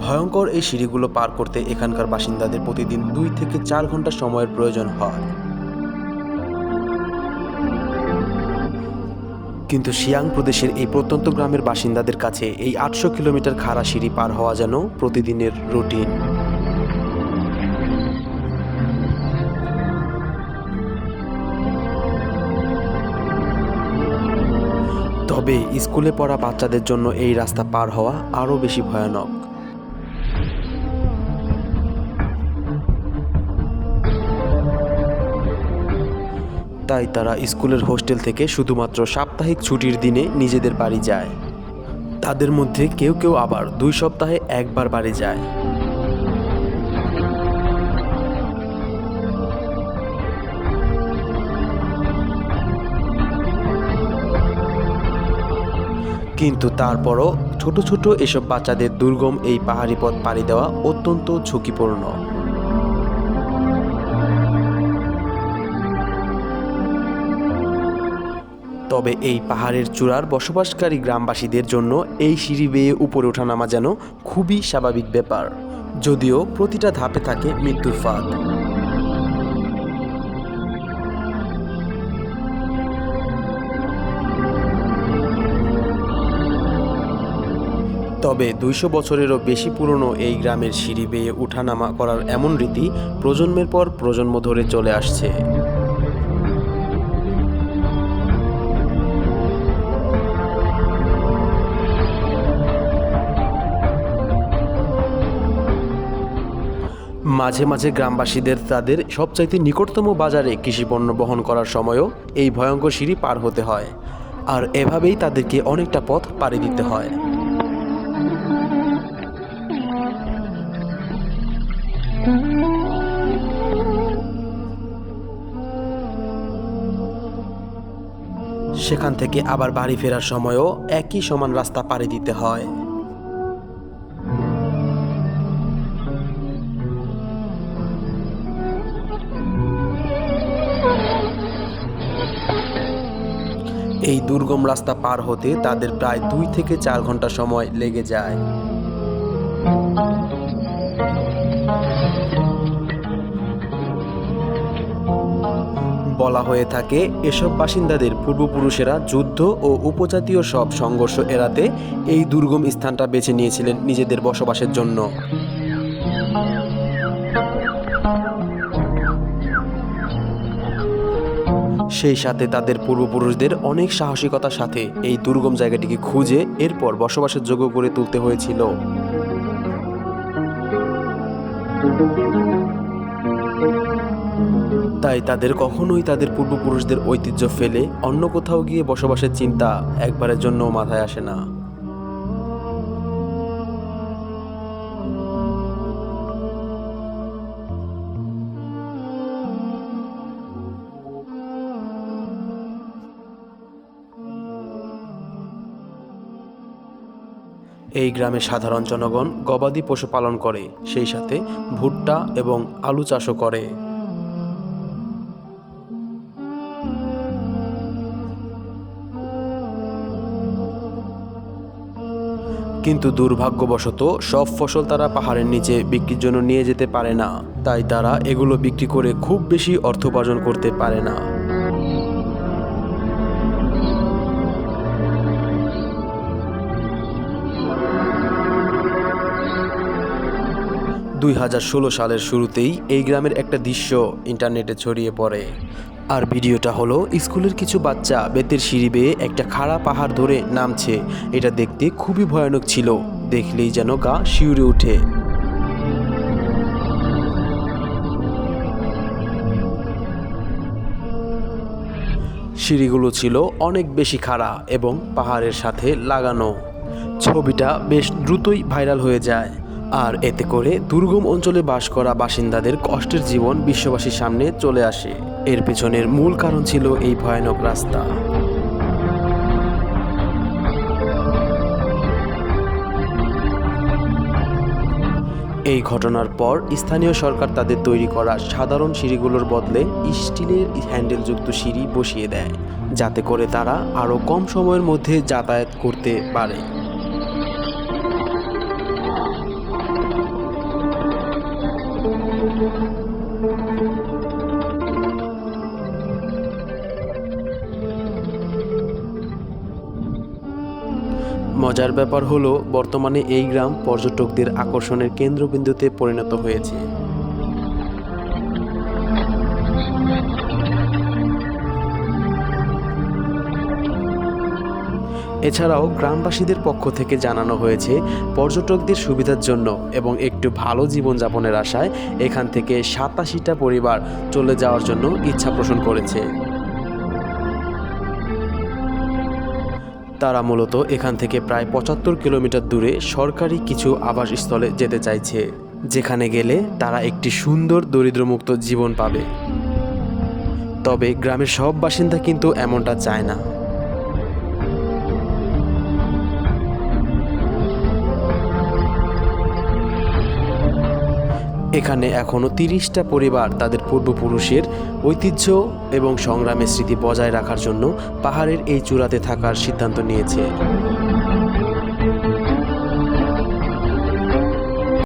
ভয়ঙ্কর এই সিঁড়িগুলো পার করতে এখানকার বাসিন্দাদের প্রতিদিন 2 থেকে 4 ঘন্টা সময়ের প্রয়োজন হয়। কিন্তু সিয়াং প্রদেশের এই প্রত্যন্ত গ্রামের বাসিন্দাদের কাছে এই 800 কিলোমিটার খাড়া সিঁড়ি পার হওয়া যেন প্রতিদিনের রুটিন। তবে স্কুলে পড়া বাচ্চাদের জন্য এই রাস্তা পার হওয়া আরও বেশি ভয়ানক। তাই তারা স্কুলের হোস্টেল থেকে শুধুমাত্র সাপ্তাহিক ছুটির দিনে নিজেদের বাড়ি যায়। তাদের মধ্যে কেউ কেউ আবার 2 সপ্তাহে একবার বাড়ি যায়। কিন্তু তারপরও ছোট ছোট এসব বাচ্চাদের দুর্গম এই পাহাড়ি পথ পাড়ি দেওয়া অত্যন্ত ঝুঁকিপূর্ণ। তবে এই পাহাড়ের চূড়ার বসবাসকারী গ্রামবাসীদের জন্য এই সিঁড়ি বেয়ে উপরে ওঠানামা যেন খুবই স্বাভাবিক ব্যাপার, যদিও প্রতিটা ধাপে থাকে মৃত্যুর ফাঁদ। তবে 200 বছরেরও বেশি পুরনো এই গ্রামের সিঁড়ি বেয়ে ওঠানামা করার এমন রীতি প্রজন্মের পর প্রজন্ম ধরে চলে আসছে। মাঝে মাঝে গ্রামবাসীদের তাদের সবচাইতে নিকটতম বাজারে কৃষিপণ্য বহন করার সময়ও এই ভয়ঙ্কর সিঁড়ি পার হতে হয়, আর এভাবেই তাদেরকে অনেকটা পথ পাড়ি দিতে হয়। সেখান থেকে আবার বাড়ি ফেরার সময়ও একই সমান রাস্তা পাড়ি দিতে হয়। এই দুর্গম রাস্তা পার হতে তাদের প্রায় 2 থেকে 4 ঘন্টা সময় লেগে যায়। বলা হয়ে থাকে এসব বাসিন্দাদের পূর্বপুরুষেরা যুদ্ধ ও উপজাতীয় সব সংঘর্ষ এড়াতে এই দুর্গম স্থানটা বেছে নিয়েছিলেন নিজেদের বসবাসের জন্য। সেই সাথে তাদের পূর্বপুরুষদের অনেক সাহসিকতার সাথে এই দুর্গম জায়গাটিকে খুঁজে এরপর বসবাসের যোগ্য করে তুলতে হয়েছিল। তাই তাদের কখনোই তাদের পূর্বপুরুষদের ঐতিহ্য ফেলে অন্য কোথাও গিয়ে বসবাসের চিন্তা একবারের জন্য মাথায় আসে না। এই গ্রামের সাধারণ জনগণ গবাদি পশু পালন করে, সেই সাথে ভুট্টা এবং আলু চাষও করে। কিন্তু দুর্ভাগ্যবশত সব ফসল তারা পাহাড়ের নিচে বিক্রির জন্য নিয়ে যেতে পারে না, তাই তারা এগুলো বিক্রি করে খুব বেশি অর্থ উপার্জন করতে পারে না। দুই 2016 সালের শুরুতেই এই গ্রামের একটা দৃশ্য ইন্টারনেটে ছড়িয়ে পড়ে। আর ভিডিওটা হলো স্কুলের কিছু বাচ্চা বেতের সিঁড়ি বেয়ে একটা খাড়া পাহাড় ধরে নামছে। এটা দেখতে খুবই ভয়ানক ছিল, দেখলেই যেন গা শিউরে ওঠে। সিঁড়িগুলো ছিল অনেক বেশি খাড়া এবং পাহাড়ের সাথে লাগানো। ছবিটা বেশ দ্রুতই ভাইরাল হয়ে যায়, আর এতে করে দুর্গম অঞ্চলে বাস করা বাসিন্দাদের কষ্টের জীবন বিশ্ববাসীর সামনে চলে আসে। এর পেছনের মূল কারণ ছিল এই ভয়ানক রাস্তা। এই ঘটনার পর স্থানীয় সরকার তাদের তৈরি করা সাধারণ সিঁড়িগুলোর বদলে স্টিলের হ্যান্ডেলযুক্ত সিঁড়ি বসিয়ে দেয়, যাতে করে তারা আরও কম সময়ের মধ্যে যাতায়াত করতে পারে। মজার ব্যাপার হলো বর্তমানে এই গ্রাম পর্যটকদের আকর্ষণের কেন্দ্রবিন্দুতে পরিণত হয়েছে। এছাড়াও গ্রামবাসীদের পক্ষ থেকে জানানো হয়েছে পর্যটকদের সুবিধার জন্য এবং একটু ভালো জীবনযাপনের আশায় এখান থেকে 87টা পরিবার চলে যাওয়ার জন্য ইচ্ছা পোষণ করেছে। তারা মূলত এখান থেকে প্রায় 75 কিলোমিটার দূরে সরকারি কিছু আবাসস্থলে যেতে চাইছে, যেখানে গেলে তারা একটি সুন্দর দরিদ্রমুক্ত জীবন পাবে। তবে গ্রামের সব বাসিন্দা কিন্তু এমনটা চায় না। এখানে এখনও 30টা পরিবার তাদের পূর্বপুরুষের ঐতিহ্য এবং সংগ্রামের স্মৃতি বজায় রাখার জন্য পাহাড়ের এই চূড়াতে থাকার সিদ্ধান্ত নিয়েছে।